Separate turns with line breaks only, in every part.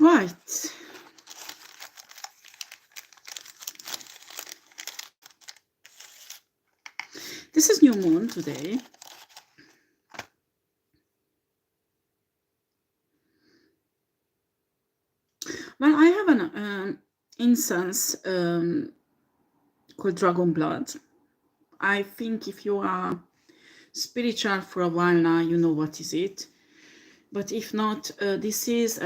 Right. This is new moon today. Well, I have an incense called Dragon Blood. I think if you are spiritual for a while now, you know what is it. But if not, this is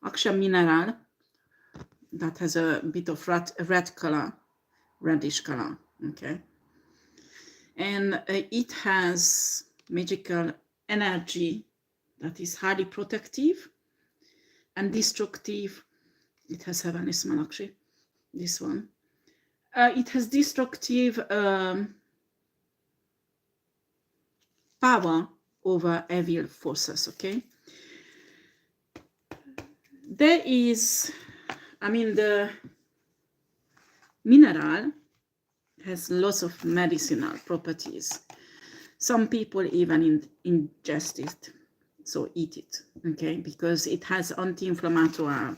actually a mineral that has a bit of red color, reddish color, okay? And it has magical energy that is highly protective and destructive. It has heavenly smell actually, this one. It has destructive power over evil forces, okay? There is, I mean, the mineral has lots of medicinal properties. Some people even ingest it, so eat it, okay? Because it has anti-inflammatory,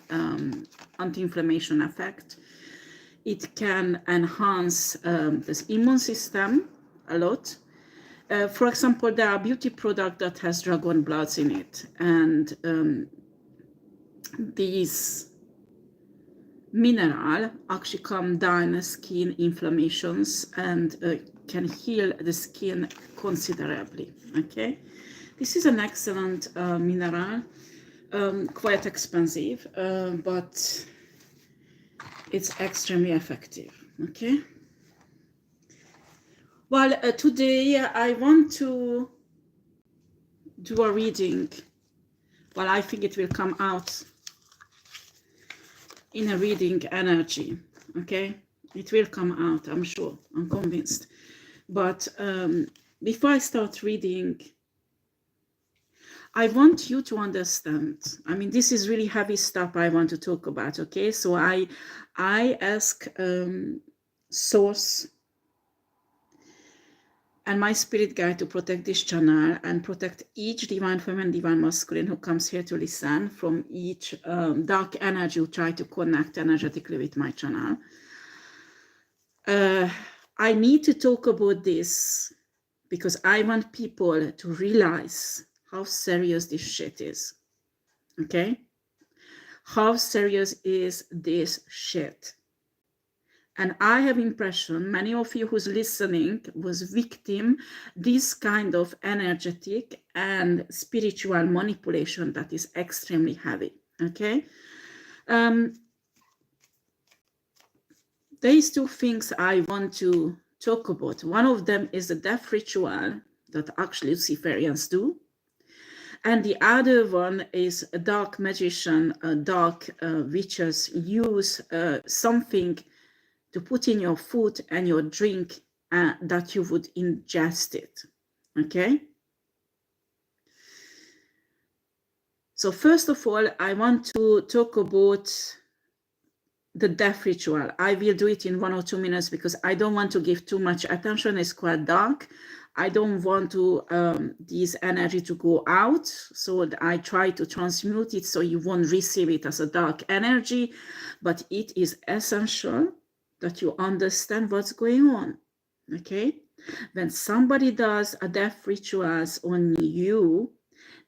anti-inflammation effect. It can enhance the immune system a lot. For example, there are beauty products that has dragon bloods in it, and these mineral actually calm down skin inflammations and can heal the skin considerably, okay? This is an excellent mineral, quite expensive, but it's extremely effective, okay? Well, today I want to do a reading. Well, I think it will come out in a reading energy, okay? It will come out, I'm sure, I'm convinced. But before I start reading, I want you to understand. I mean, this is really heavy stuff I want to talk about, okay? So I ask Source and my spirit guide to protect this channel and protect each divine feminine, divine masculine who comes here to listen from each dark energy who try to connect energetically with my channel. I need to talk about this because I want people to realize how serious this shit is, okay? How serious is this shit? And I have impression many of you who's listening was victim this kind of energetic and spiritual manipulation that is extremely heavy, okay? There is two things I want to talk about. One of them is the death ritual that actually Luciferians do. And the other one is a dark magician, dark witches use something to put in your food and your drink that you would ingest it, okay? So first of all, I want to talk about the death ritual. I will do it in 1 or 2 minutes because I don't want to give too much attention. It's quite dark. I don't want to this energy to go out, so I try to transmute it so you won't receive it as a dark energy, but it is essential that you understand what's going on, okay? When somebody does a death rituals on you,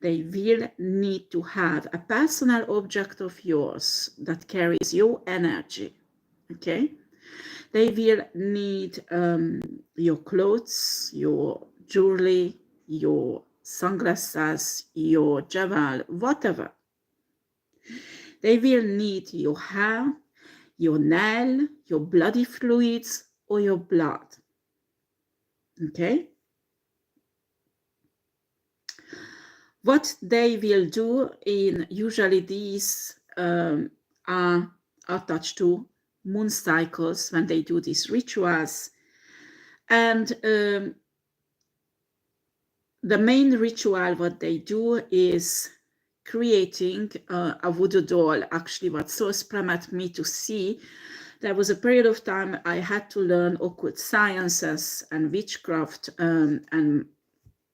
they will need to have a personal object of yours that carries your energy, okay? They will need your clothes, your jewelry, your sunglasses, your jewel, whatever. They will need your hair, your nail, your bloody fluids, or your blood, okay? What they will do in usually these are attached to moon cycles when they do these rituals. And the main ritual what they do is creating a voodoo doll. Actually, what Source permitted me to see, there was a period of time I had to learn occult sciences and witchcraft and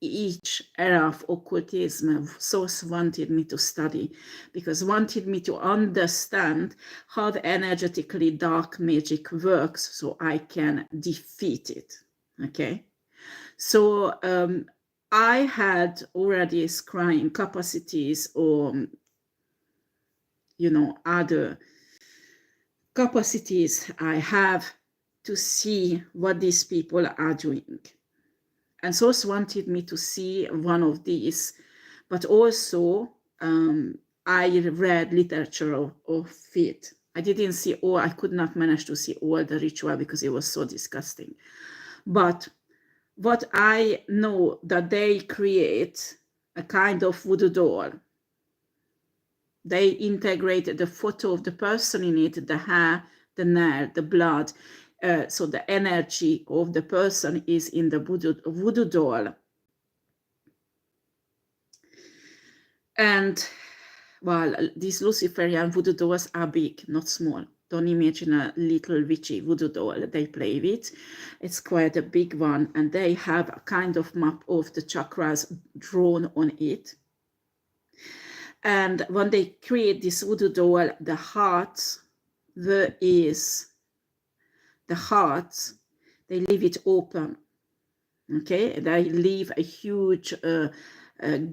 each era of occultism, source wanted me to study, because wanted me to understand how the energetically dark magic works so I can defeat it. Okay, so I had already scrying capacities, or other capacities I have to see what these people are doing. And source wanted me to see one of these, but also I read literature of it. I didn't see all, I could not manage to see all the ritual because it was so disgusting. But what I know, that they create a kind of voodoo doll. They integrate the photo of the person in it, the hair, the nail, the blood. So the energy of the person is in the voodoo doll. And well, these Luciferian voodoo dolls are big, not small. Don't imagine a little witchy voodoo doll they play with. It's quite a big one, and they have a kind of map of the chakras drawn on it. And when they create this voodoo doll, the heart, they leave it open. Okay, they leave a huge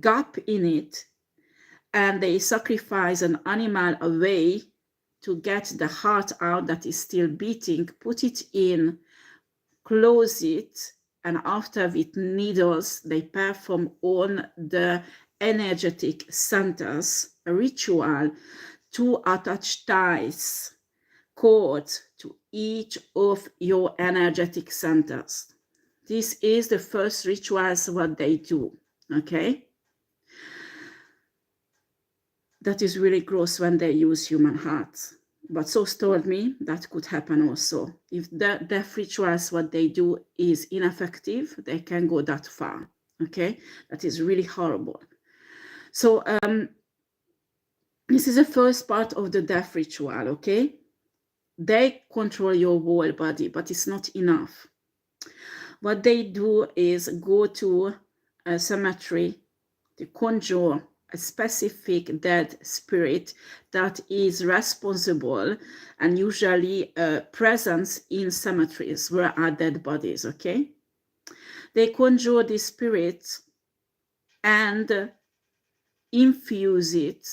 gap in it, and they sacrifice an animal away to get the heart out that is still beating, put it in, close it, and after with needles, they perform on the energetic centers a ritual to attach ties, cords to each of your energetic centers. This is the first rituals what they do, okay? That is really gross when they use human hearts. But source told me that could happen also. If the death rituals, what they do is ineffective, they can go that far, okay? That is really horrible. So this is the first part of the death ritual, okay? They control your whole body, but it's not enough. What they do is go to a cemetery to conjure a specific dead spirit that is responsible and usually present in cemeteries where are dead bodies, okay? They conjure this spirit and infuse it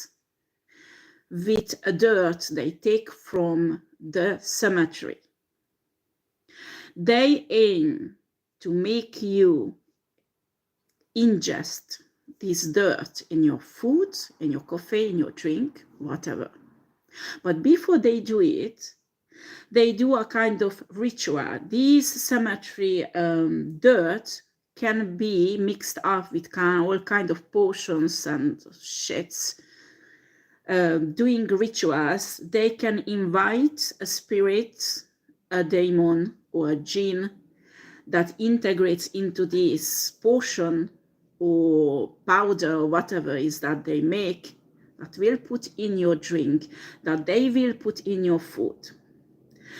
with a dirt they take from the cemetery. They aim to make you ingest this dirt in your food, in your coffee, in your drink, whatever. But before they do it, they do a kind of ritual. These cemetery dirt can be mixed up with all kind of potions and shits. Doing rituals, they can invite a spirit, a demon, or a jinn that integrates into this potion or powder or whatever is that they make, that will put in your drink, that they will put in your food.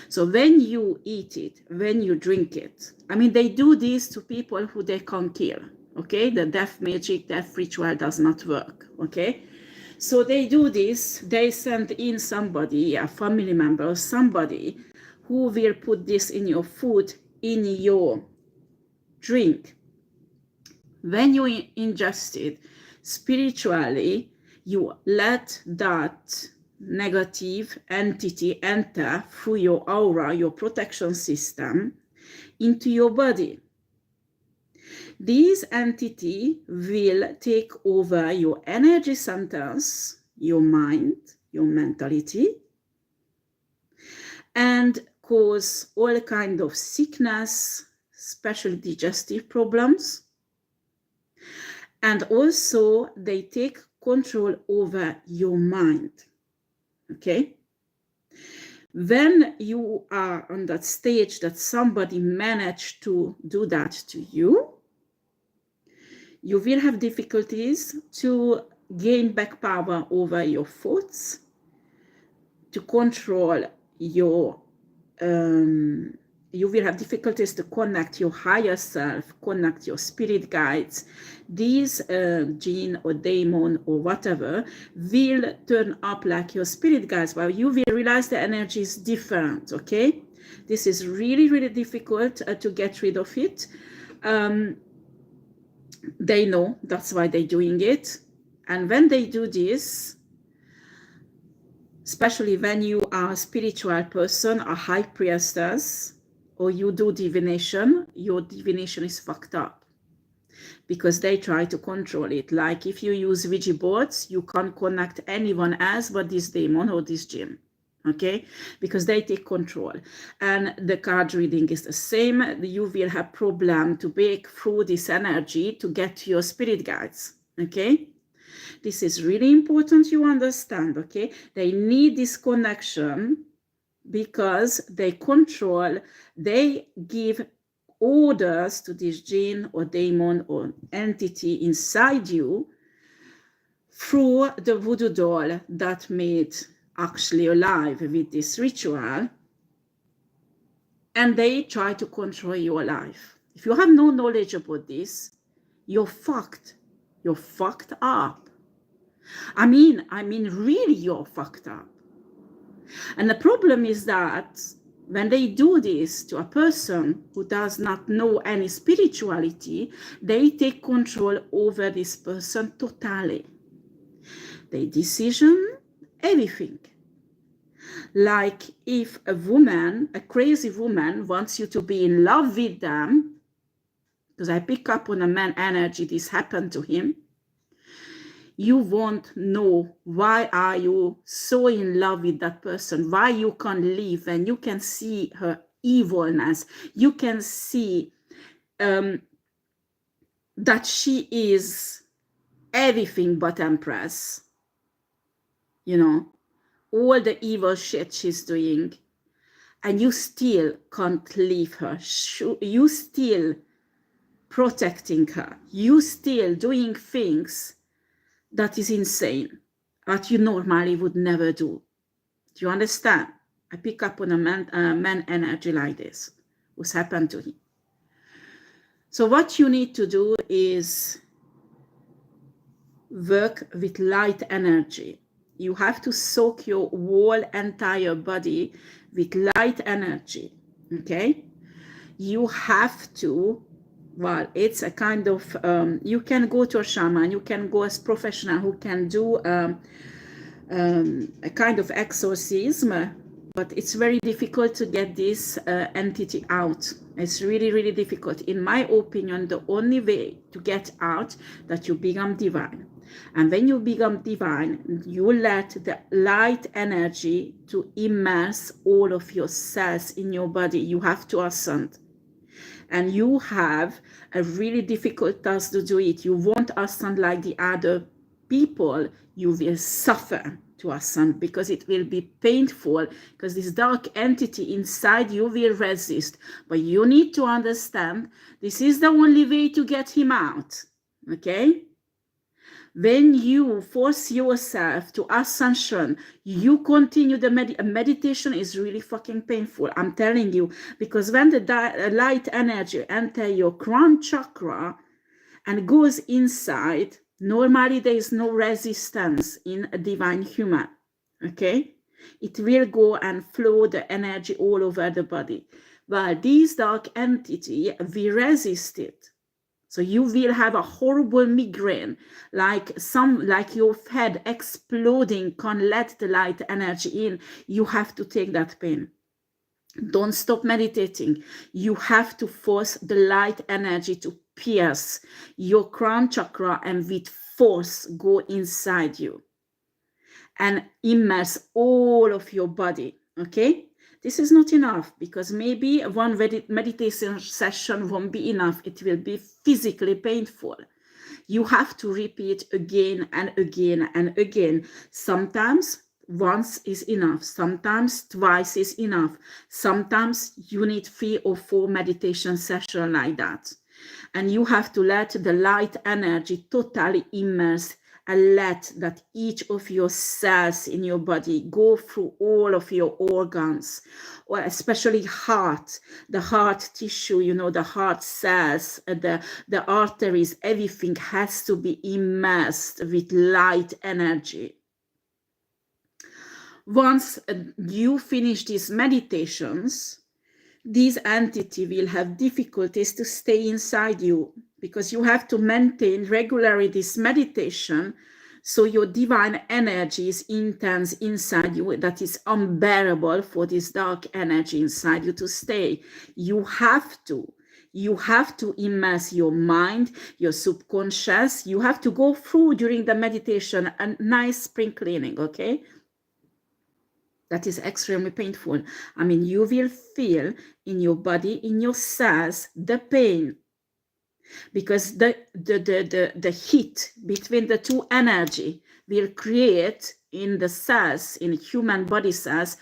So when you eat it, when you drink it, I mean, they do this to people who they can't kill, okay? The death magic, death ritual does not work, okay? So they do this, they send in somebody, a family member or somebody who will put this in your food, in your drink. When you ingest it spiritually, you let that negative entity enter through your aura, your protection system, into your body. This entity will take over your energy centers, your mind, your mentality, and cause all kind of sickness, especially digestive problems. And also they take control over your mind, okay? When you are on that stage that somebody managed to do that to you, you will have difficulties to gain back power over your thoughts, to control your you will have difficulties to connect your higher self, connect your spirit guides. These jinn or demon or whatever will turn up like your spirit guides, but you will realize the energy is different, okay? This is really, really difficult to get rid of it. They know, that's why they're doing it. And when they do this, especially when you are a spiritual person, a high priestess, or you do divination, your divination is fucked up because they try to control it. Like if you use Ouija boards, you can't connect anyone else but this demon or this jinn, okay? Because they take control. And the card reading is the same. You will have problem to break through this energy to get to your spirit guides, okay? This is really important you understand, okay? They need this connection because they control, they give orders to this jinn or demon or entity inside you through the voodoo doll that made actually alive with this ritual, and they try to control your life. If you have no knowledge about this, you're fucked. You're fucked up. I mean, really you're fucked up. And the problem is that when they do this to a person who does not know any spirituality, they take control over this person totally. They decision everything. Like if a woman, a crazy woman, wants you to be in love with them, because I pick up on a man energy, this happened to him, you won't know why are you so in love with that person, why you can't leave, and you can see her evilness. You can see that she is everything but empress. You know, all the evil shit she's doing, and you still can't leave her. You still protecting her. You still doing things that is insane, that you normally would never do. Do you understand? I pick up on a man energy like this, what's happened to him. So what you need to do is work with light energy. You have to soak your whole entire body with light energy, okay? You have to, well, it's a kind of, you can go to a shaman, you can go as professional who can do a kind of exorcism, but it's very difficult to get this entity out. It's really, really difficult. In my opinion, the only way to get out that you become divine. And when you become divine, you let the light energy to immerse all of your cells in your body. You have to ascend. And you have a really difficult task to do it. You won't ascend like the other people. You will suffer to ascend because it will be painful, because this dark entity inside you will resist. But you need to understand this is the only way to get him out, okay? When you force yourself to ascension, you continue the meditation is really fucking painful. I'm telling you, because when the light energy enter your crown chakra and goes inside, normally there is no resistance in a divine human, okay? It will go and flow the energy all over the body. While this dark entity will resist it. So you will have a horrible migraine, like your head exploding, can't let the light energy in. You have to take that pain. Don't stop meditating. You have to force the light energy to pierce your crown chakra and with force go inside you and immerse all of your body, okay? This is not enough, because maybe one meditation session won't be enough. It will be physically painful. You have to repeat again and again and again. Sometimes once is enough. Sometimes twice is enough. Sometimes you need 3 or 4 meditation sessions like that. And you have to let the light energy totally immerse and let that each of your cells in your body go through all of your organs, or especially heart, the heart tissue, you know, the heart cells, the arteries, everything has to be immersed with light energy. Once you finish these meditations, this entity will have difficulties to stay inside you, because you have to maintain regularly this meditation, so your divine energy is intense inside you, that is unbearable for this dark energy inside you to stay. You have to immerse your mind, your subconscious. You have to go through during the meditation a nice spring cleaning, okay? That is extremely painful. I mean, you will feel in your body, in your cells, the pain, because the heat between the two energy will create in the cells, in human body cells,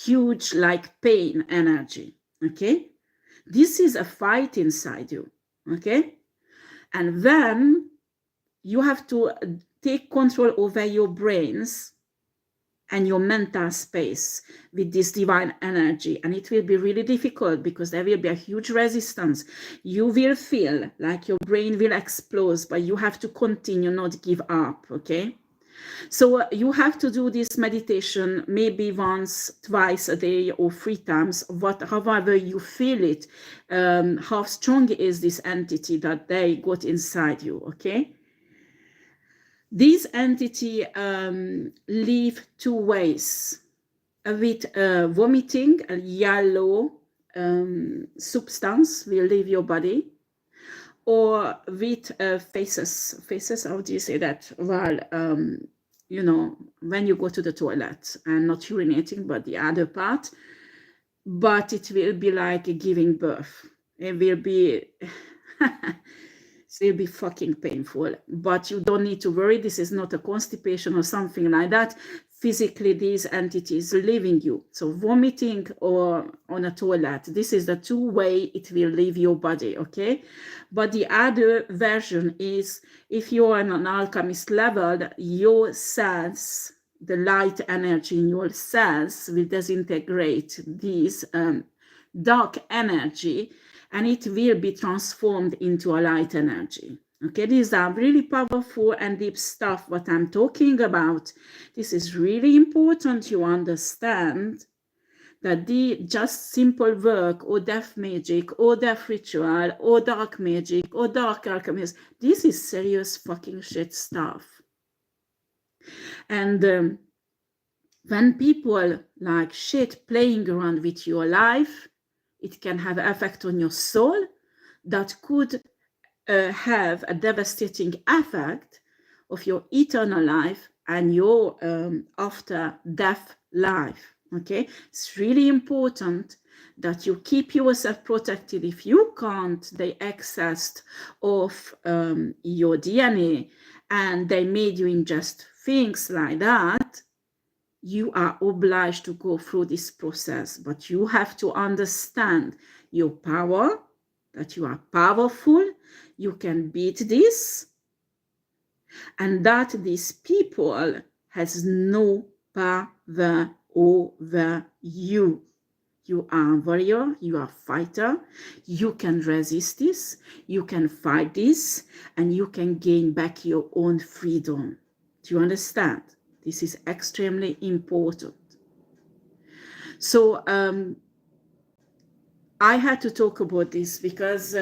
huge like pain energy, okay? This is a fight inside you, okay? And then you have to take control over your brains and your mental space with this divine energy. And it will be really difficult, because there will be a huge resistance. You will feel like your brain will explode, but you have to continue, not give up, okay? So you have to do this meditation maybe once, twice a day, or 3 times, however you feel it, how strong is this entity that they got inside you, okay? These entity leave 2 ways, with vomiting, a yellow substance will leave your body, or with faces, how do you say that? Well, you know, when you go to the toilet and not urinating, but the other part, but it will be like giving birth. It will be it will be fucking painful, but you don't need to worry. This is not a constipation or something like that. Physically, these entities leaving you. So vomiting or on a toilet, this is the 2 way it will leave your body, okay? But the other version is, if you're on an alchemist level, your cells, the light energy in your cells will disintegrate these dark energy, and it will be transformed into a light energy. Okay, these are really powerful and deep stuff what I'm talking about. This is really important you understand that the just simple work or death magic or death ritual or dark magic or dark alchemist, this is serious fucking shit stuff. And when people like shit playing around with your life, it can have an effect on your soul that could have a devastating effect of your eternal life and your after death life, okay? It's really important that you keep yourself protected. If you can't, they accessed of your DNA and they made you ingest things like that, you are obliged to go through this process. But you have to understand your power, that you are powerful, you can beat this, and that these people has no power over you. You are a warrior, you are a fighter, you can resist this, you can fight this, and you can gain back your own freedom. Do you understand? This is extremely important. So I had to talk about this because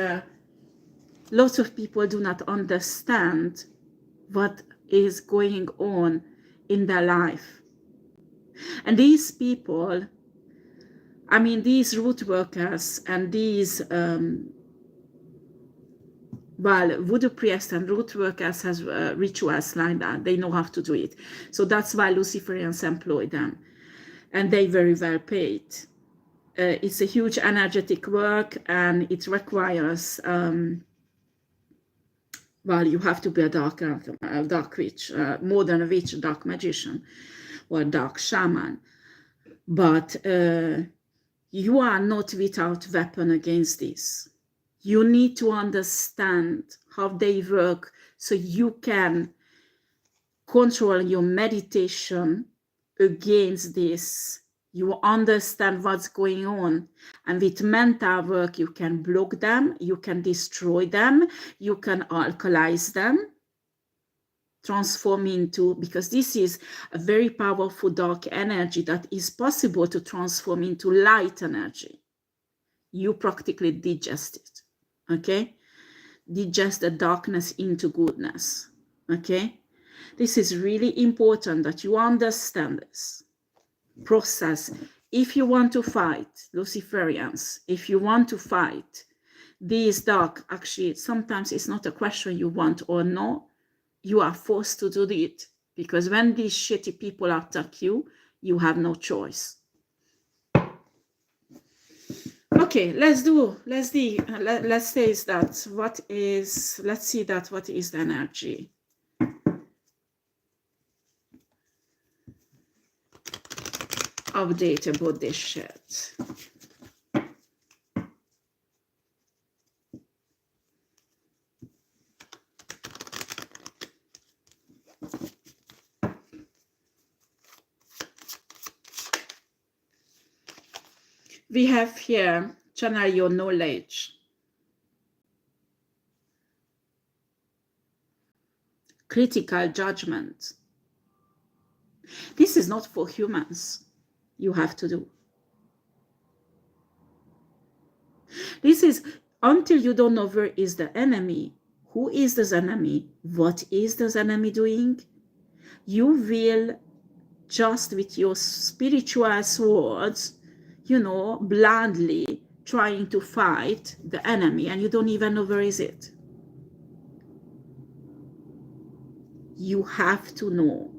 lots of people do not understand what is going on in their life. And these people, I mean, these root workers and these, well, voodoo priests and root workers has rituals like that. They know how to do it. So that's why Luciferians employ them. And they very well paid. It's a huge energetic work, and it requires, well, you have to be a dark witch, more than a witch, a dark magician, or a dark shaman. But you are not without weapon against this. You need to understand how they work so you can control your meditation against this. You understand what's going on, and with mental work you can block them, you can destroy them, you can alkalize them, transform into, because this is a very powerful dark energy that is possible to transform into light energy. You practically digest it, okay? Digest the darkness into goodness, okay? This is really important that you understand this process. If you want to fight Luciferians, if you want to fight these dark, actually, sometimes it's not a question you want or no, you are forced to do it, because when these shitty people attack you, you have no choice. Okay, let's see that what is the energy. Update about this shit. We have here, channel your knowledge. Critical judgment. This is not for humans. You have to do. This is until you don't know where is the enemy, who is this enemy, what is this enemy doing, you will just with your spiritual swords, you know, blindly trying to fight the enemy, and you don't even know where is it. You have to know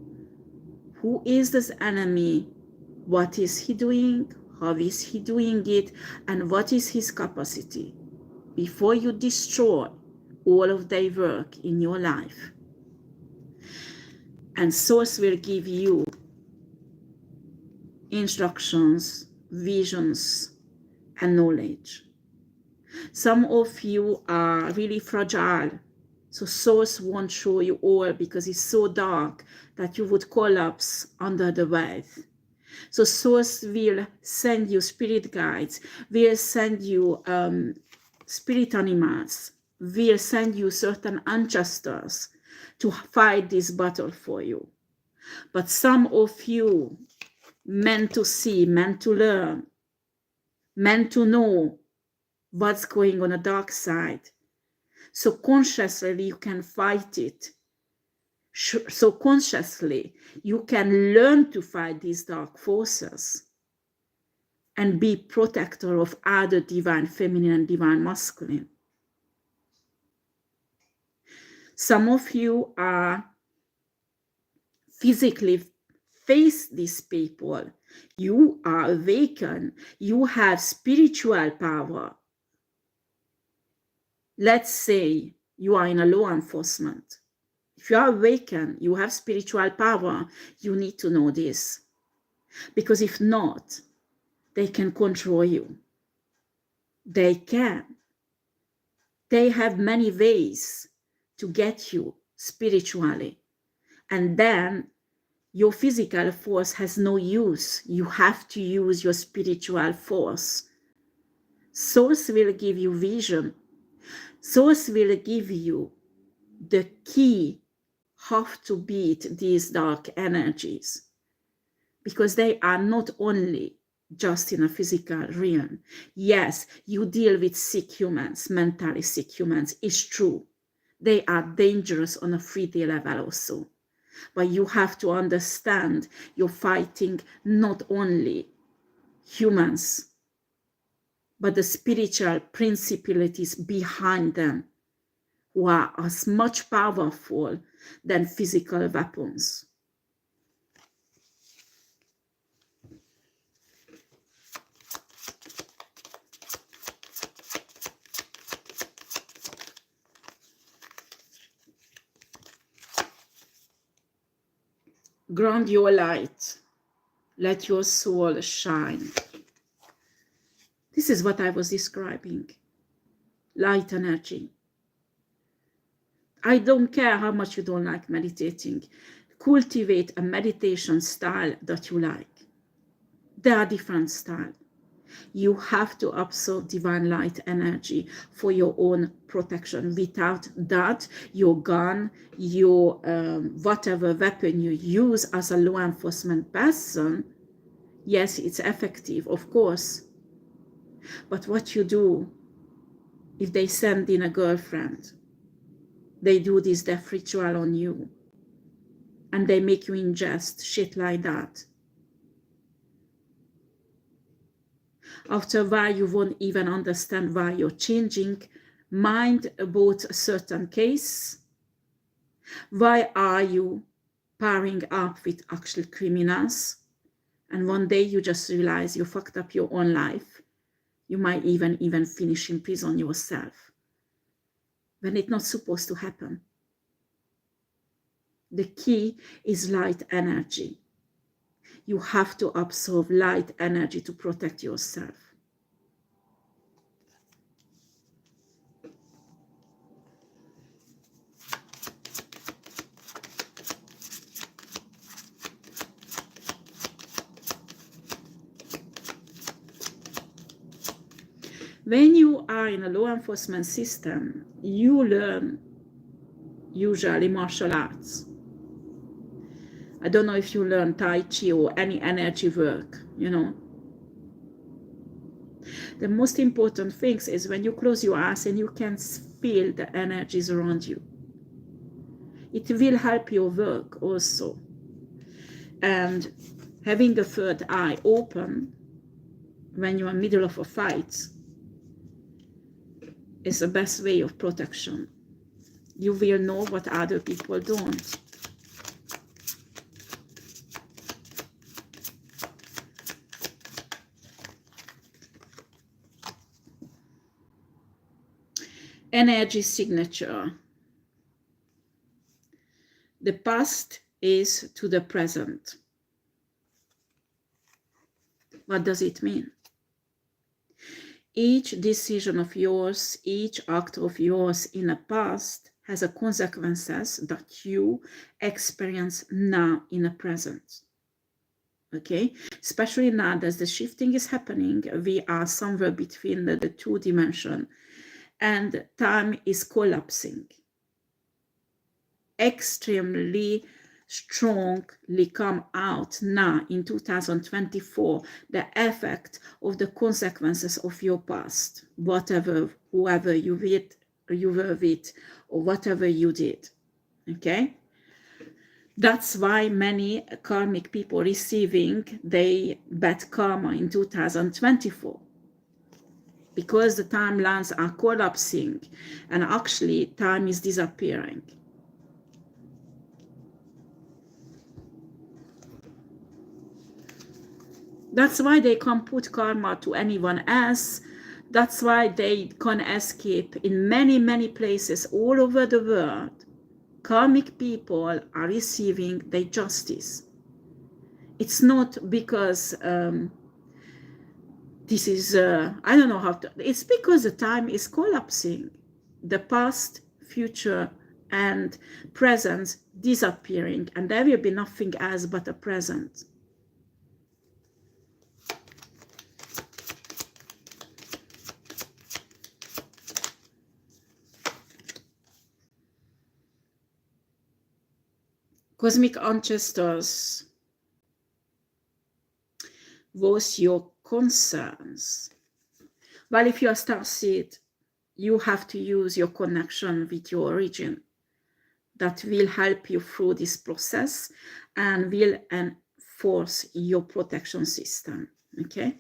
who is this enemy, what is he doing, how is he doing it, and what is his capacity before you destroy all of their work in your life. And Source will give you instructions, visions, and knowledge. Some of you are really fragile, so Source won't show you all because it's so dark that you would collapse under the weight. So Source will send you spirit guides, will send you spirit animals, will send you certain ancestors to fight this battle for you. But some of you meant to see, meant to learn, meant to know what's going on the dark side. So consciously you can fight it. So consciously you can learn to fight these dark forces and be protector of other divine feminine and divine masculine. Some of you are physically face these people. You are awakened. You have spiritual power. Let's say you are in a law enforcement. If you are awakened, you have spiritual power, you need to know this. Because if not, they can control you. They can. They have many ways to get you spiritually. And then your physical force has no use. You have to use your spiritual force. Source will give you vision. Source will give you the key how to beat these dark energies. Because they are not only just in a physical realm. Yes, you deal with sick humans, mentally sick humans, it's true. They are dangerous on a 3D level also. But you have to understand you're fighting not only humans, but the spiritual principalities behind them, who are as much powerful than physical weapons. Ground your light. Let your soul shine. This is what I was describing. Light energy. I don't care how much you don't like meditating. cultivate a meditation style that you like. There are different styles. You have to absorb divine light energy for your own protection. Without that, your gun, your whatever weapon you use as a law enforcement person, yes, it's effective, of course. But what you do if they send in a girlfriend, they do this death ritual on you, and they make you ingest shit like that. After a while, you won't even understand why you're changing mind about a certain case. Why are you pairing up with actual criminals? And one day you just realize you fucked up your own life. You might even finish in prison yourself, when it's not supposed to happen. The key is light energy. You have to absorb light energy to protect yourself. When you are in a law enforcement system, you learn usually martial arts. I don't know if you learn Tai Chi or any energy work, you know. The most important thing is when you close your eyes and you can feel the energies around you. It will help your work also. And having the third eye open when you're in the middle of a fight is the best way of protection. You will know what other people don't. Energy signature. The past is to the present. What does it mean? Each decision of yours, each act of yours in the past has a consequences that you experience now in the present. Okay, especially now as the shifting is happening, we are somewhere between the two dimensions, and time is collapsing. Extremely strongly come out now in 2024 the effect of the consequences of your past, whoever you were with, or whatever you did. Okay, that's why many karmic people receiving their bad karma in 2024, because the timelines are collapsing and actually time is disappearing. That's why they can't put karma to anyone else. That's why they can escape in many, many places all over the world. Karmic people are receiving their justice. It's not because this is, I don't know how to, it's because the time is collapsing. The past, future, and present disappearing, and there will be nothing else but a present. Cosmic ancestors, voice your concerns. Well, if you are starseed, you have to use your connection with your origin. That will help you through this process and will enforce your protection system. Okay?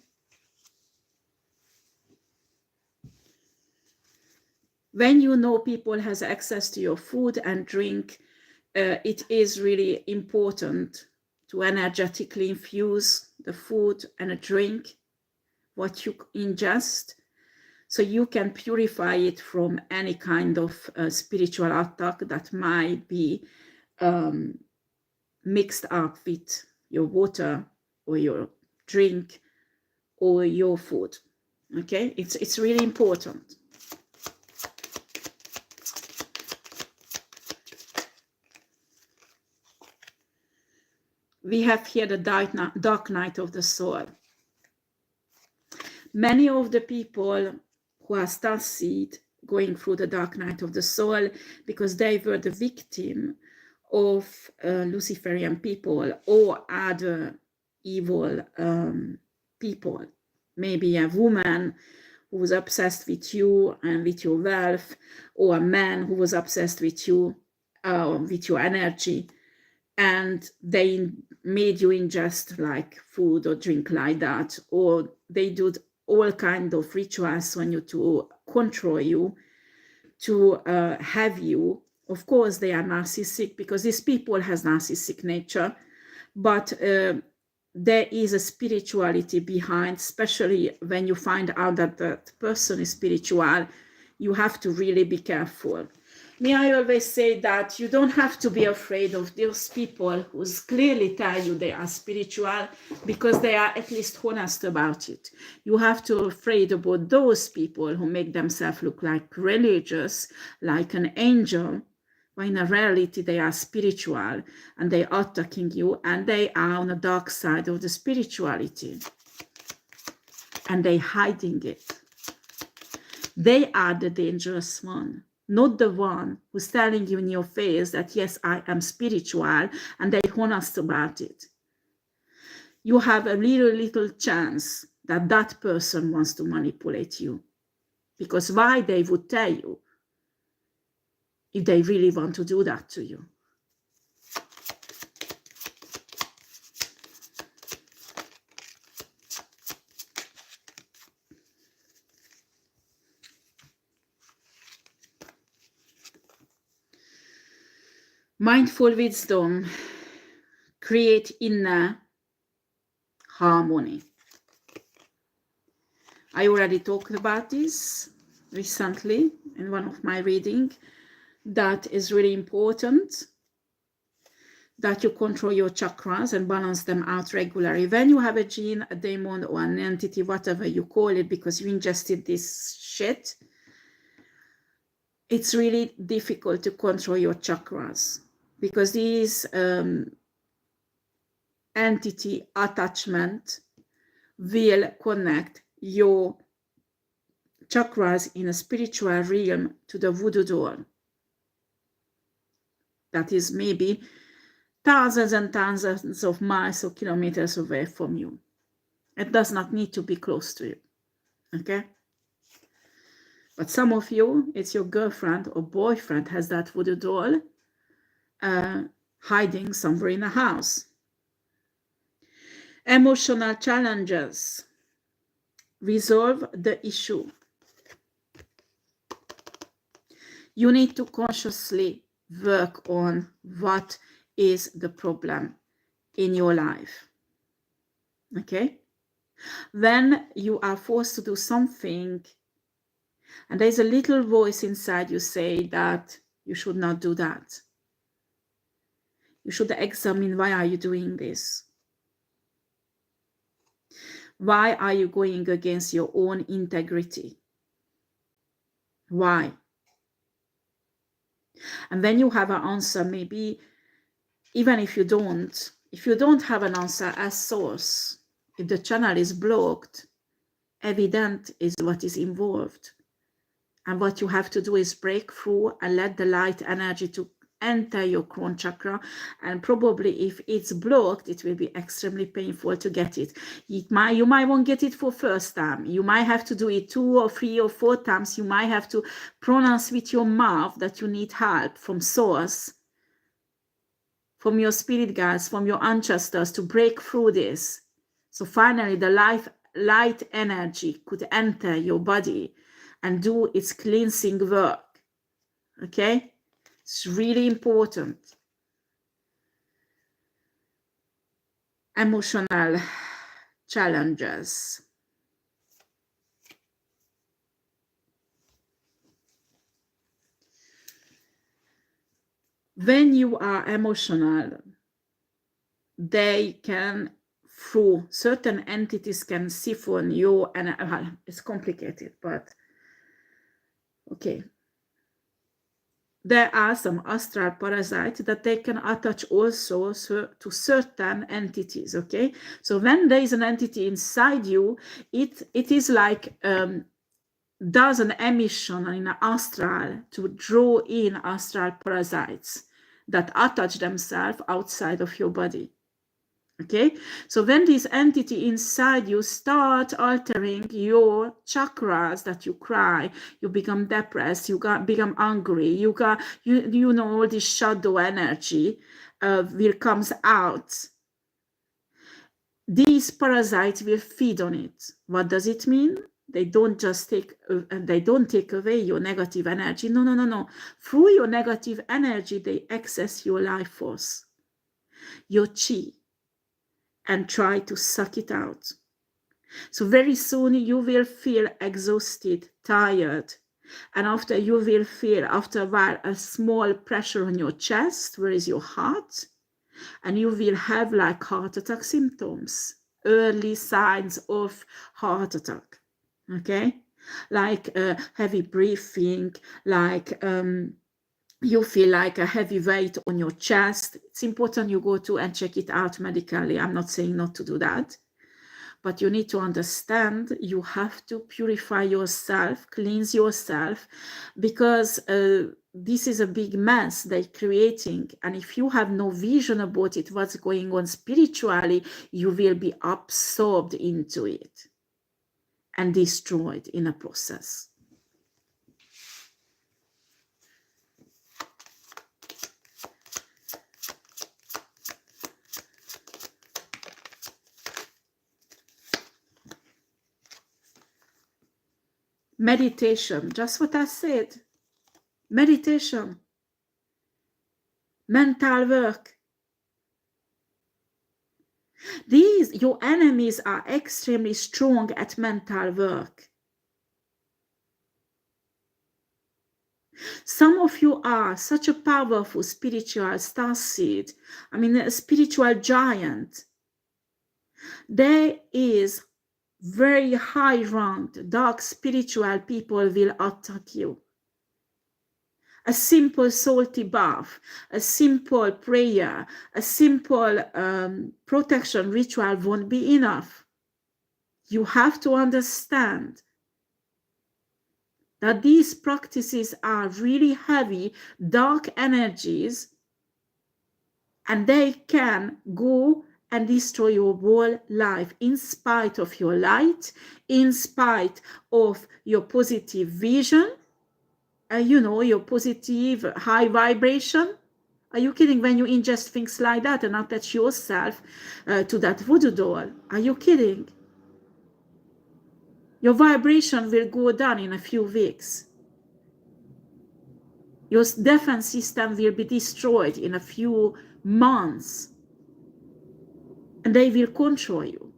When you know people has access to your food and drink, it is really important to energetically infuse the food and a drink, what you ingest, so you can purify it from any kind of spiritual attack that might be mixed up with your water or your drink or your food. Okay, it's really important. we have here the dark night of the soul. Many of the people who are starseed going through the dark night of the soul because they were the victim of Luciferian people or other evil people. Maybe a woman who was obsessed with you and with your wealth, or a man who was obsessed with you, with your energy, and they made you ingest like food or drink like that, or they did all kind of rituals on you to control you, to have you. Of course, they are narcissistic because these people has narcissistic nature, but there is a spirituality behind, especially when you find out that that person is spiritual. You have to really be careful. I always say that you don't have to be afraid of those people who clearly tell you they are spiritual, because they are at least honest about it. You have to be afraid about those people who make themselves look like religious, like an angel, when in reality they are spiritual and they are attacking you, and they are on the dark side of the spirituality and they hiding it. They are the dangerous one, not the one who's telling you in your face that yes, I am spiritual, and they're honest about it. You have a little chance that that person wants to manipulate you, because why they would tell you if they really want to do that to you? Mindful wisdom create inner harmony. I already talked about this recently in one of my readings. That is really important, that you control your chakras and balance them out regularly. When you have a gene, a demon, or an entity, whatever you call it, because you ingested this shit, it's really difficult to control your chakras, because these entity attachment will connect your chakras in a spiritual realm to the voodoo doll that is maybe thousands and thousands of miles or kilometers away from you. It does not need to be close to you, okay? But some of you, it's your girlfriend or boyfriend has that voodoo doll hiding somewhere in a house. Emotional challenges. Resolve the issue. You need to consciously work on what is the problem in your life, okay? When you are forced to do something and there's a little voice inside you say that you should not do that, you should examine, why are you doing this? Why are you going against your own integrity? Why? And when you have an answer, maybe even if you don't have an answer as source, if the channel is blocked, evident is what is involved. And what you have to do is break through and let the light energy to enter your crown chakra. And probably if it's blocked, it will be extremely painful to get it. You might won't get it for first time. You might have to do it 2 or 3 or 4 times. You might have to pronounce with your mouth that you need help from source, from your spirit guides, from your ancestors to break through this. So finally the light energy could enter your body and do its cleansing work, okay? It's really important. Emotional challenges. When you are emotional, they can, through certain entities, can siphon you, and it's complicated, but okay. there are some astral parasites that they can attach also to certain entities, okay? So when there is an entity inside you, it is like does an emission in an astral to draw in astral parasites that attach themselves outside of your body. Okay, so when this entity inside you start altering your chakras, that you cry, you become depressed, you become angry, you know all this shadow energy will comes out. These parasites will feed on it. What does it mean? They don't just take away your negative energy. No. Through your negative energy, they access your life force, your chi, and try to suck it out. So very soon you will feel exhausted, tired, and after you will feel after a while a small pressure on your chest, where is your heart, and you will have like heart attack symptoms, early signs of heart attack. Okay, like heavy breathing, like you feel like a heavy weight on your chest. It's important you go to and check it out medically. I'm not saying not to do that, but you need to understand you have to purify yourself, cleanse yourself, because this is a big mess they're creating. And if you have no vision about it, what's going on spiritually, you will be absorbed into it and destroyed in a process. Meditation, just what I said. Meditation, mental work. Your enemies are extremely strong at mental work. Some of you are such a powerful spiritual starseed, I mean a spiritual giant. There is very high ranked dark spiritual people will attack you. A simple salty bath, a simple prayer, a simple protection ritual won't be enough. You have to understand that these practices are really heavy, dark energies, and they can go and destroy your whole life in spite of your light, in spite of your positive vision, your positive high vibration. Are you kidding? When you ingest things like that and attach yourself to that voodoo doll, are you kidding? Your vibration will go down in a few weeks. Your defense system will be destroyed in a few months, and they will control you.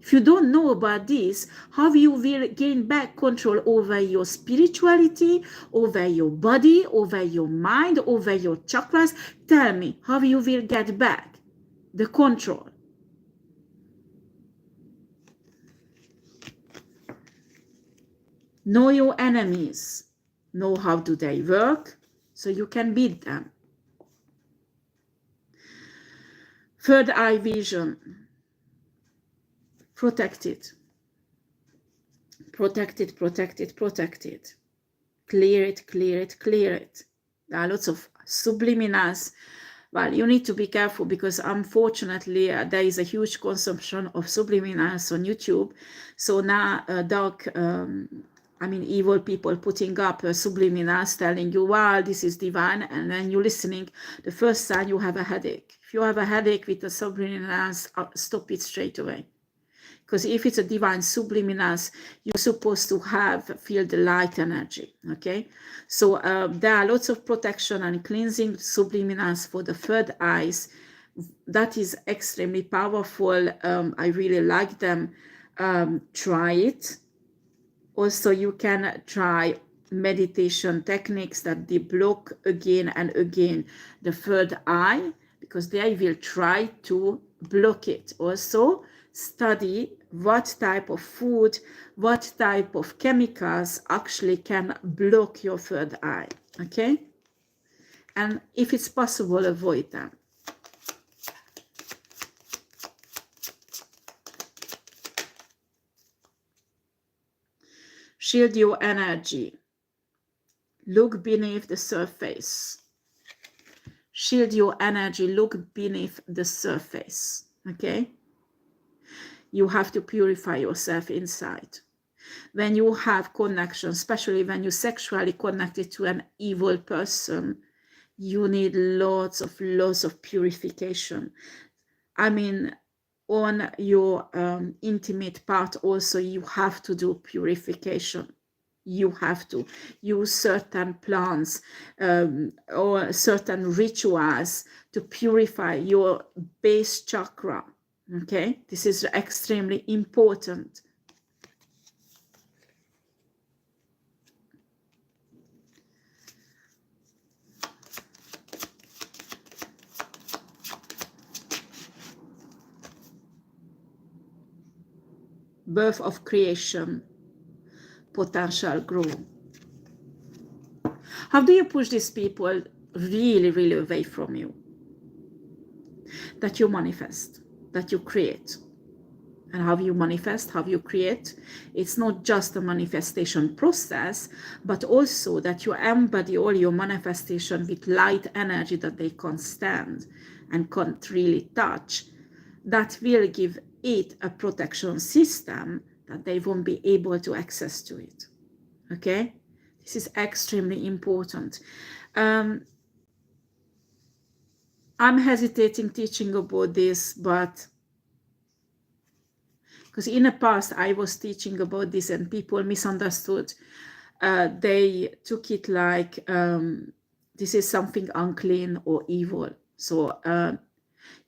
If you don't know about this, how you will gain back control over your spirituality, over your body, over your mind, over your chakras? Tell me how you will get back the control. Know your enemies. Know how do they work so you can beat them. Third eye vision. Protect it. Protect it, protect it, protect it. Clear it, clear it, clear it. There are lots of subliminals. Well, you need to be careful because unfortunately there is a huge consumption of subliminals on YouTube. So now evil people putting up subliminals telling you, wow, this is divine, and then you're listening. The first sign you have a headache. If you have a headache with the subliminals, stop it straight away. Because if it's a divine subliminals, you're supposed to feel the light energy, okay? So there are lots of protection and cleansing subliminals for the third eyes. That is extremely powerful. I really like them. Try it. Also, you can try meditation techniques that deblock again and again the third eye, because they will try to block it. Also, study what type of food, what type of chemicals actually can block your third eye. okay? And if it's possible, avoid them. Shield your energy. Look beneath the surface. Shield your energy. Look beneath the surface, okay? You have to purify yourself inside. When you have connection, especially when you're sexually connected to an evil person, you need lots of purification. I mean, on your intimate part also, you have to do purification. You have to use certain plants or certain rituals to purify your base chakra. Okay, this is extremely important. Birth of creation, potential growth. How do you push these people really away from you? That you manifest, that you create. And how you manifest, how you create, it's not just a manifestation process, but also that you embody all your manifestation with light energy that they can't stand and can't really touch. That will give it a protection system that they won't be able to access to it. Okay? This is extremely important. I'm hesitating teaching about this, but because in the past I was teaching about this and people misunderstood. They took it like this is something unclean or evil. So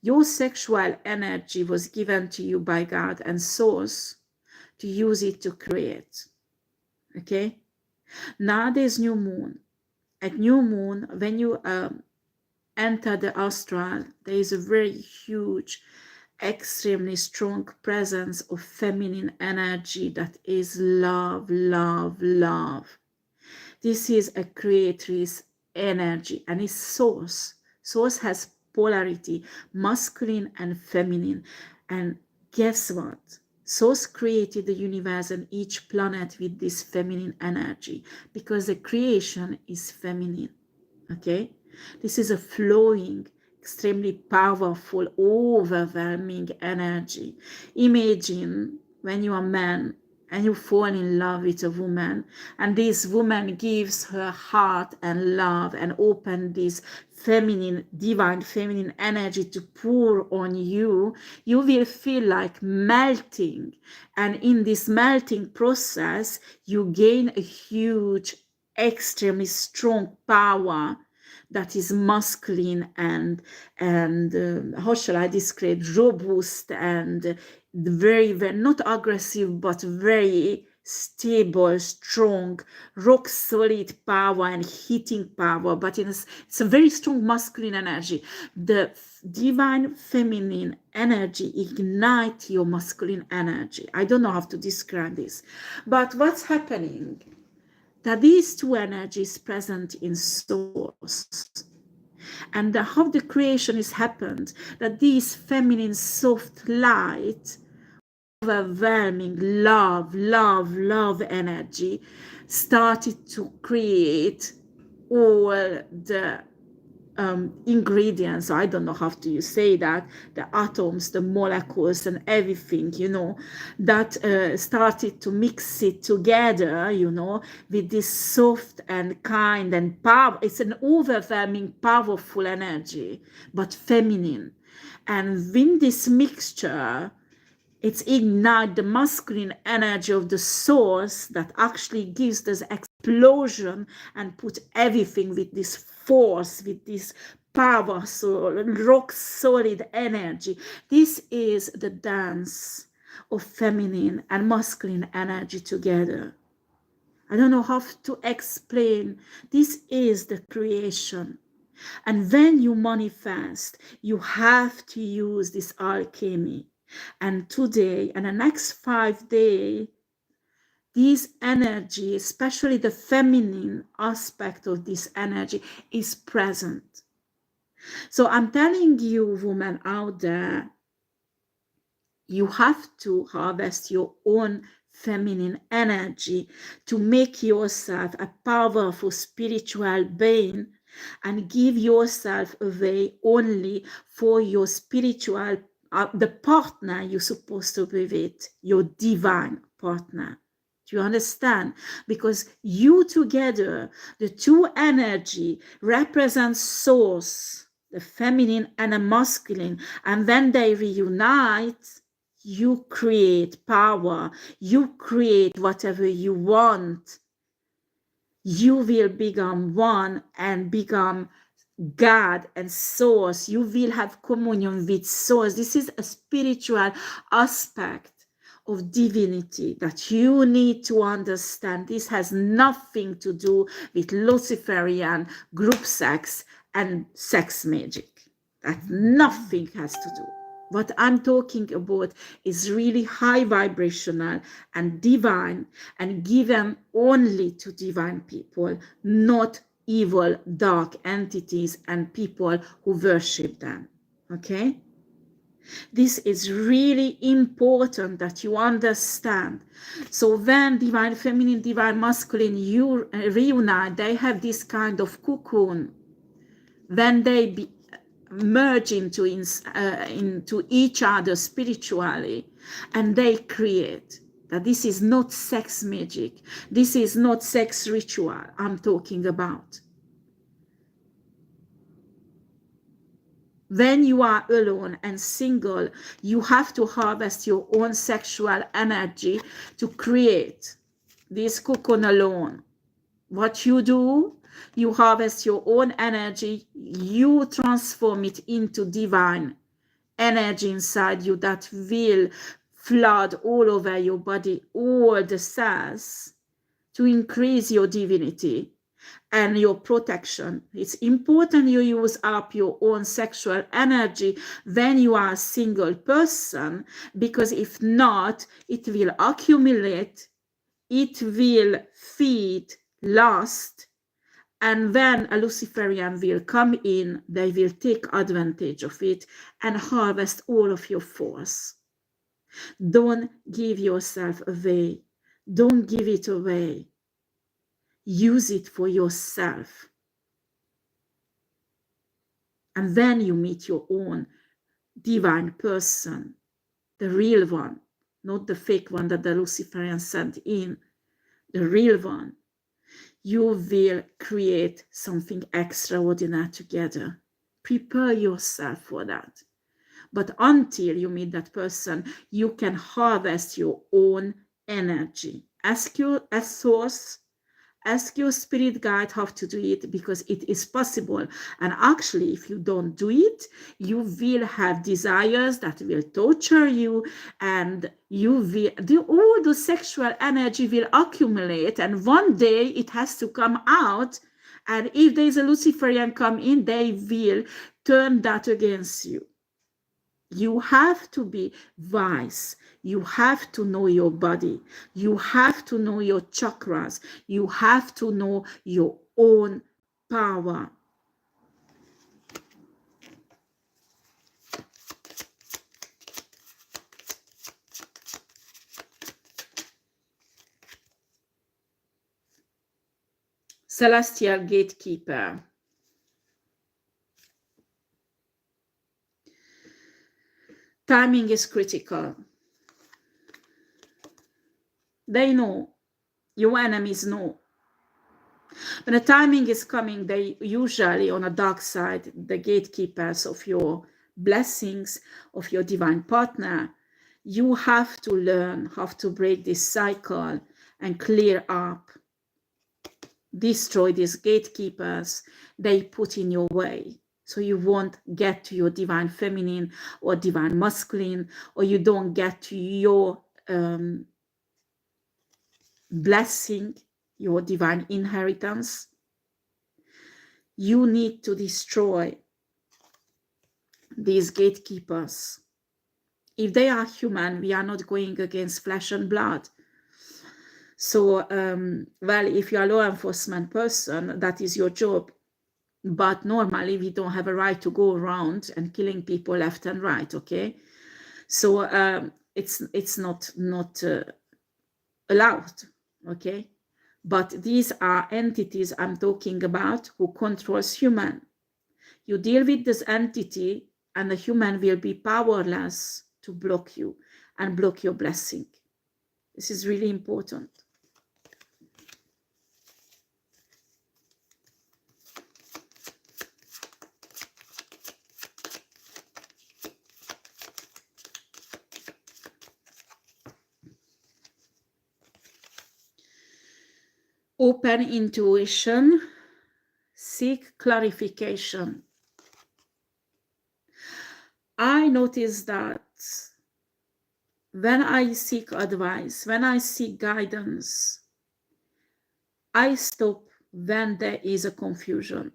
your sexual energy was given to you by God and Source to use it to create. Okay? Now there's new moon. At new moon, when you enter the astral, there is a very huge, extremely strong presence of feminine energy that is love, love, love. This is a creatress energy and it's source. Source has polarity, masculine and feminine. And guess what? Source created the universe and each planet with this feminine energy because the creation is feminine. Okay? This is a flowing, extremely powerful, overwhelming energy. Imagine when you are a man and you fall in love with a woman, and this woman gives her heart and love and open this feminine, divine feminine energy to pour on you, you will feel like melting. And in this melting process, you gain a huge, extremely strong power that is masculine and how shall I describe, robust and very, very not aggressive but very stable, strong, rock solid power and heating power, but it's a very strong masculine energy. The divine feminine energy ignites your masculine energy. I don't know how to describe this, but what's happening that these two energies present in source and how the creation is happened, that this feminine soft light, overwhelming love, love, love energy started to create all the ingredients, I don't know how to you say that, the atoms, the molecules and everything, you know, that started to mix it together, you know, with this soft and kind and power. It's an overwhelming, powerful energy, but feminine. And with this mixture, it's ignite the masculine energy of the source that actually gives this explosion and put everything with this force, with this power, so rock solid energy. This is the dance of feminine and masculine energy together. I don't know how to explain. This is the creation. And when you manifest, you have to use this alchemy. And today, and the next 5 days, This energy, especially the feminine aspect of this energy, is present. So I'm telling you, women out there, you have to harvest your own feminine energy to make yourself a powerful spiritual being and give yourself away only for your spiritual, the partner you're supposed to be with, your divine partner. Do you understand? Because you together, the two energy represent source, the feminine and the masculine, and when they reunite, you create power, you create whatever you want. You will become one and become God and source. You will have communion with source. This is a spiritual aspect of divinity that you need to understand. This has nothing to do with Luciferian group sex and sex magic. That nothing has to do. What I'm talking about is really high vibrational and divine and given only to divine people, not evil, dark entities and people who worship them. Okay? This is really important that you understand. So when divine feminine, divine masculine you reunite, they have this kind of cocoon. When they merge into each other spiritually, and they create. That this is not sex magic. This is not sex ritual I'm talking about. When you are alone and single, you have to harvest your own sexual energy to create this cocoon alone. What you do, you harvest your own energy, you transform it into divine energy inside you that will flood all over your body, all the cells, to increase your divinity and your protection. It's important you use up your own sexual energy when you are a single person, because if not, it will accumulate, it will feed lust, and when a Luciferian will come in, they will take advantage of it and harvest all of your force. Don't give yourself away. Don't give it away. Use it for yourself. And then you meet your own divine person, the real one, not the fake one that the Luciferian sent in, the real one. You will create something extraordinary together. Prepare yourself for that. But until you meet that person, you can harvest your own energy. Ask your source, ask your spirit guide how to do it, because it is possible. And actually, if you don't do it, you will have desires that will torture you, and you will, all the sexual energy will accumulate, and one day it has to come out. And if there is a Luciferian come in, they will turn that against you. You have to be wise. You have to know your body. You have to know your chakras. You have to know your own power. Celestial gatekeeper. Timing is critical. They know. Your enemies know. When the timing is coming, they usually on a dark side, the gatekeepers of your blessings, of your divine partner. You have to learn how to break this cycle and clear up, destroy these gatekeepers they put in your way. So you won't get to your divine feminine or divine masculine, or you don't get to your blessing, your divine inheritance. You need to destroy these gatekeepers. If they are human, we are not going against flesh and blood. So, well, if you are a law enforcement person, that is your job. But normally we don't have a right to go around and killing people left and right, okay? So it's not allowed, okay? But these are entities I'm talking about who controls human. You deal with this entity and the human will be powerless to block you and block your blessing. This is really important. Open intuition, seek clarification. I notice that when I seek advice, when I seek guidance, I stop when there is a confusion.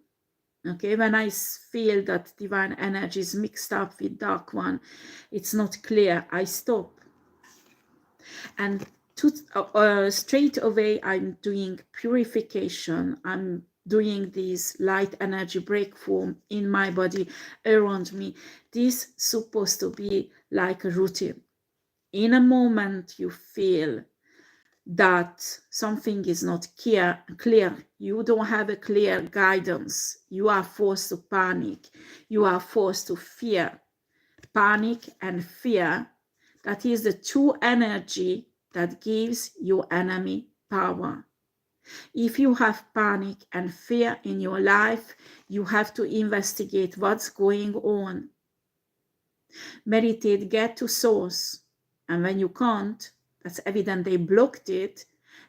Okay, when I feel that divine energy is mixed up with dark one, it's not clear, I stop. And straight away, I'm doing purification. I'm doing this light energy breakthrough in my body, around me. This is supposed to be like a routine. In a moment you feel that something is not clear, you don't have a clear guidance, you are forced to panic, you are forced to fear. Panic and fear, that is the true energy that gives your enemy power. If you have panic and fear in your life, you have to investigate what's going on. Meditate, get to source. And when you can't, that's evident they blocked it,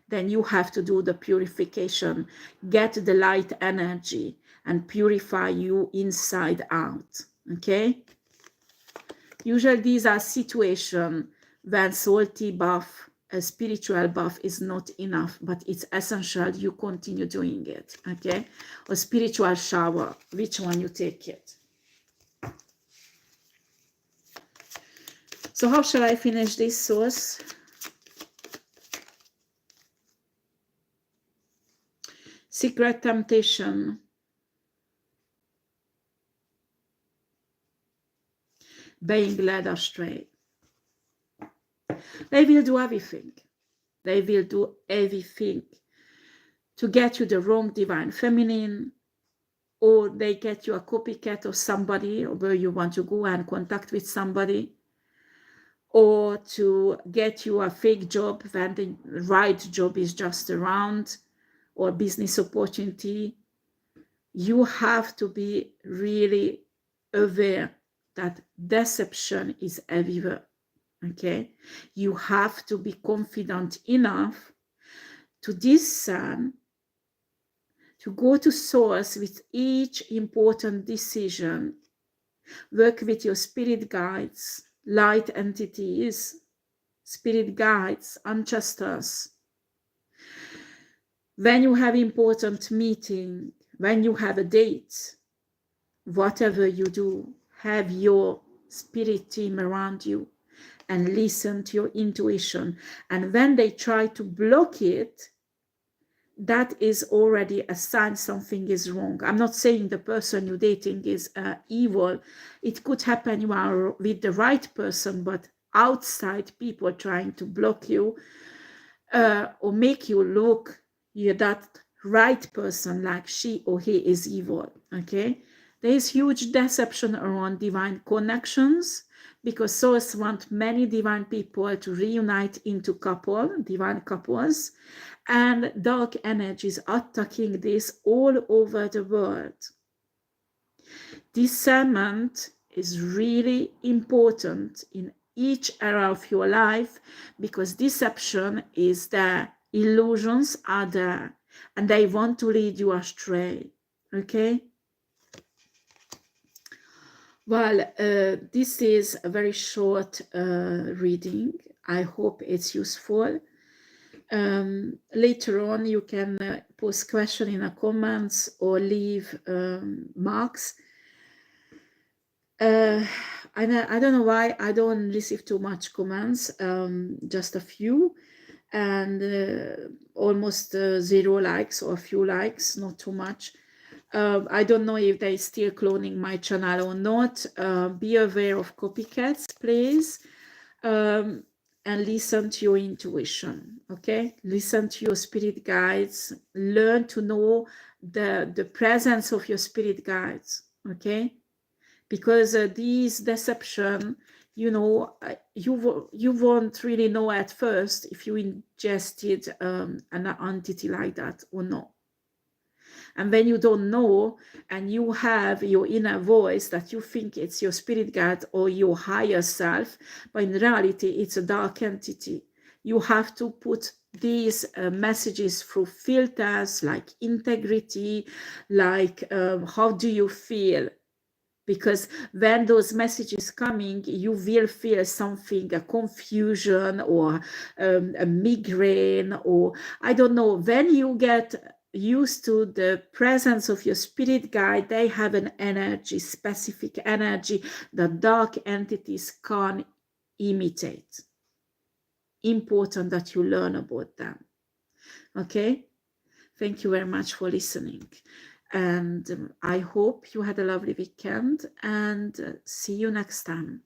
then you have to do the purification. Get the light energy and purify you inside out. Okay? Usually these are situations when salty bath, a spiritual bath is not enough, but it's essential you continue doing it. Okay? A spiritual shower, which one you take it. So how shall I finish this source? Secret temptation. Being led astray. They will do everything. They will do everything to get you the wrong divine feminine, or they get you a copycat of somebody, or where you want to go and contact with somebody, or to get you a fake job when the right job is just around, or business opportunity. You have to be really aware that deception is everywhere. Okay, you have to be confident enough to discern, to go to source with each important decision. Work with your spirit guides, light entities, spirit guides, ancestors. When you have important meeting, when you have a date, whatever you do, have your spirit team around you and listen to your intuition. And when they try to block it, that is already a sign something is wrong. I'm not saying the person you're dating is evil. It could happen you are with the right person, but outside people trying to block you or make you look you're that right person like she or he is evil. Okay, there is huge deception around divine connections, because souls want many divine people to reunite into divine couples, and dark energies attacking this all over the world. Discernment is really important in each area of your life, because deception is there, illusions are there, and they want to lead you astray. Okay? Well, this is a very short reading. I hope it's useful. Later on, you can post question in the comments or leave marks. I don't know why I don't receive too much comments, just a few. and almost 0 likes or a few likes, not too much. I don't know if they still cloning my channel or not. Be aware of copycats, please. And listen to your intuition, okay? Listen to your spirit guides. Learn to know the presence of your spirit guides, okay? Because these deception, you know, you won't really know at first if you ingested an entity like that or not. And when you don't know and you have your inner voice that you think it's your spirit guide or your higher self, but in reality it's a dark entity. You have to put these messages through filters like integrity, like how do you feel? Because when those messages coming, you will feel something, a confusion or a migraine, or I don't know. When you get used to the presence of your spirit guide, they have an energy, specific energy that dark entities can't imitate. Important that you learn about them. Okay? Thank you very much for listening. And I hope you had a lovely weekend, and see you next time.